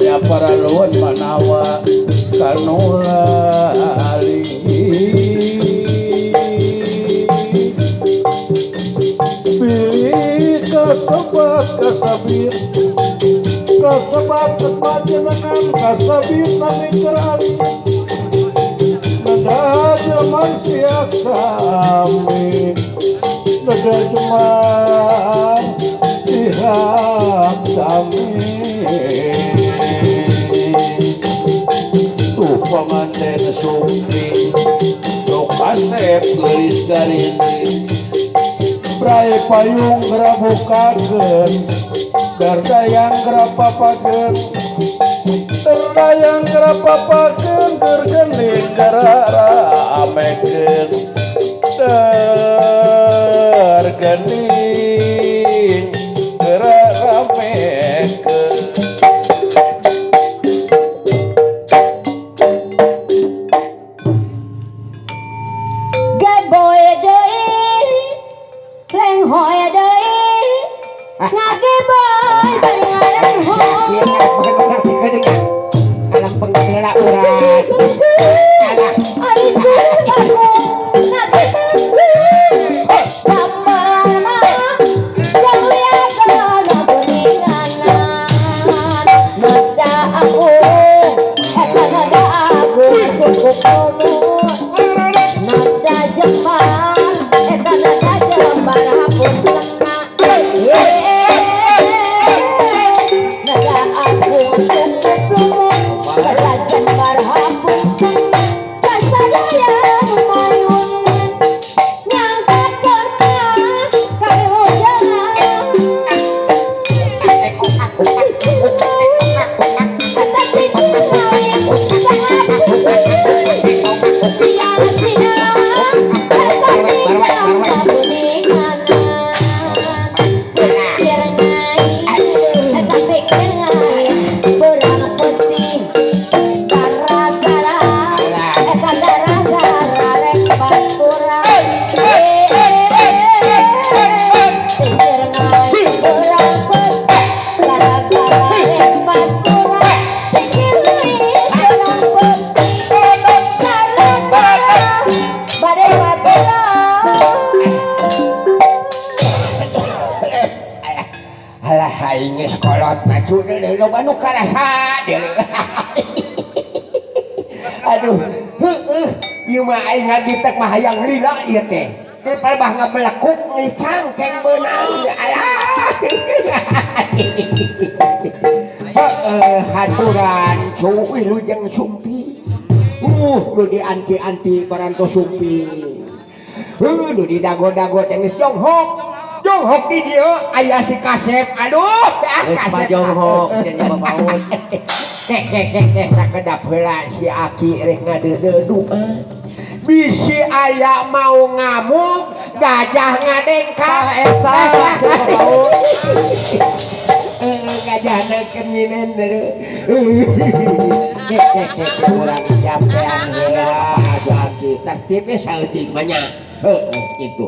ya para luhur manawa kanulali pilih kasabat kasabir kasabat kepanjenengan kasabir nami kerali nada jaman siak kami nada jaman siak kami tuh pengantin sumpi lokasep gelis garindi Brai payung gerabukakeun gardayang gerapapakeun terdayang gerapapakeun gergening gararamekeun tergening gararamekeun Gaboy deui leng hoy deui ngageboy barengan hoy anak penggela urang ari aku ngageboy pamana jaluya kana beninganan nada aku nada aku cukup umur nada jeman nada jeman hapus nada aku cukup umur nada jeman hapus kasadaya mayun nyangka kertas kali hujan aing geus kolot maju deui loba nu karaha deui aduh heueuh ieu mah aing ngaditek mah hayang lila ieu teh daripada bah ngabelekuk ngicang keng beunang alah haturan cuy lujeng sumpi nu dianti-anti paranto sumpi nu didago-dago teh geus jonghok di dia aya si kasep aduh kasep jonghok cenah bapaut kek sakedap heula si aki rek ngadeudedu bisi aya mau ngamuk gajah ngadengkak eta bapaut gajah nekeminen kek urang jampean heula atuh aki tertibnya saeutik banyak heuh kitu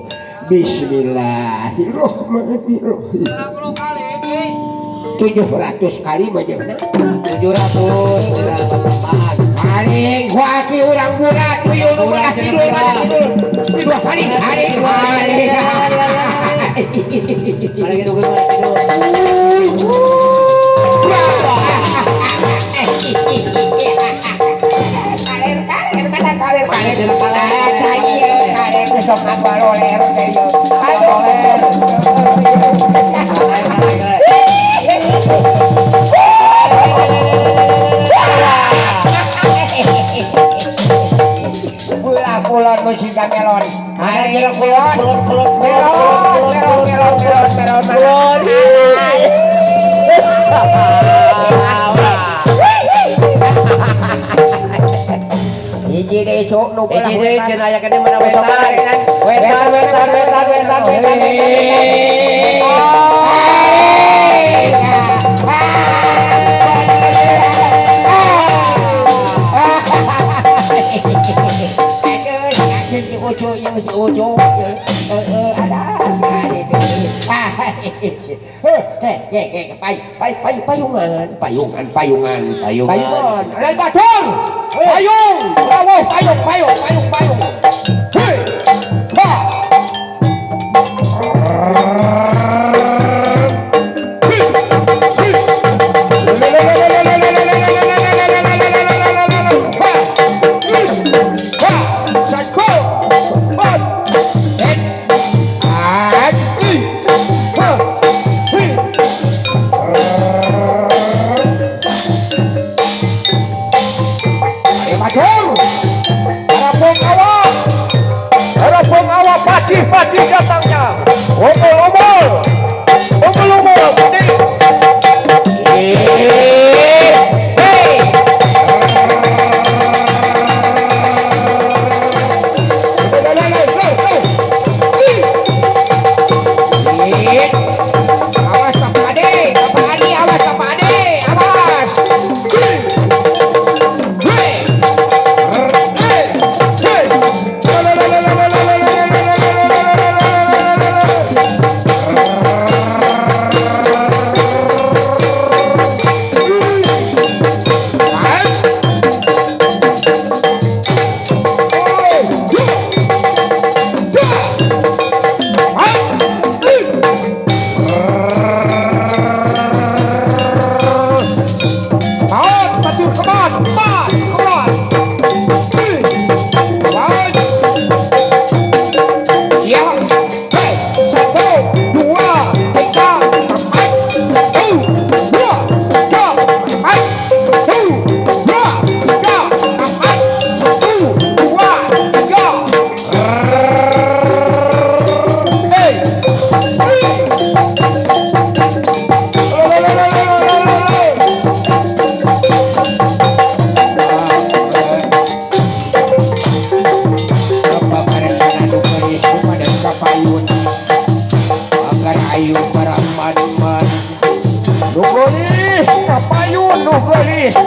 Bismillahirrahmanirrahim 700 kali majana 700 urang bapak paling waki urang burat tuyul nu belah tidur dua kali paling itu gimana kaler sok abaloler Kulon nu siga melon. Hari kulon. Melon. Hiji deui cuk nu peulah hiji cenah aya kene mana wetan. Ucu yang si ucu ada payungan. Payungan. Alay batur. Payung. Bravo, payung. Hei. Ha. Patih datangnya. Omol. Patih. Hei. Awas Bapak Ade, awas Bapak Ade, awas.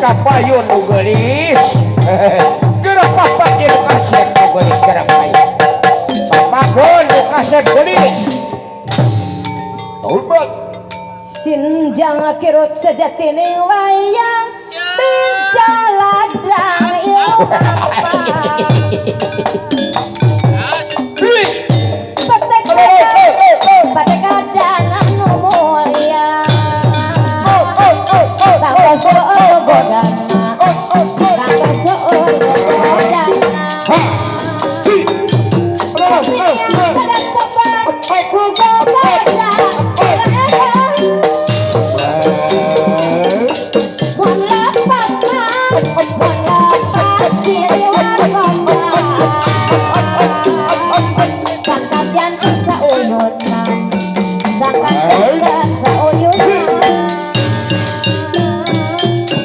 Kapayun nu geulis. Gerak papat di kaset nu geulis gerak payun. Papagon nu kaset geulis. Ulbat. Sinjang kirut sejatining wayang Pincaladang ilmu apa Batek kadang nu mulia Tangga soal godana Tangga soal godana Kadang sopan Ku godana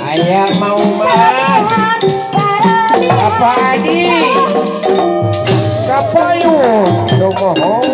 Ayah mau mas apa adi kapayun nu mohon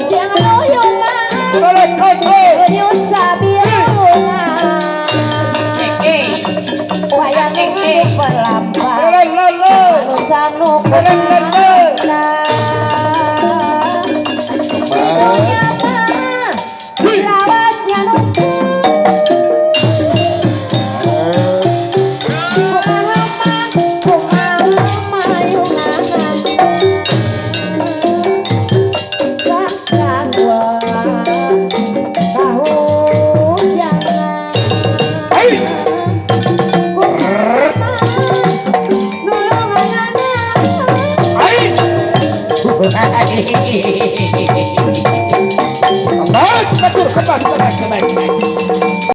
Kembali.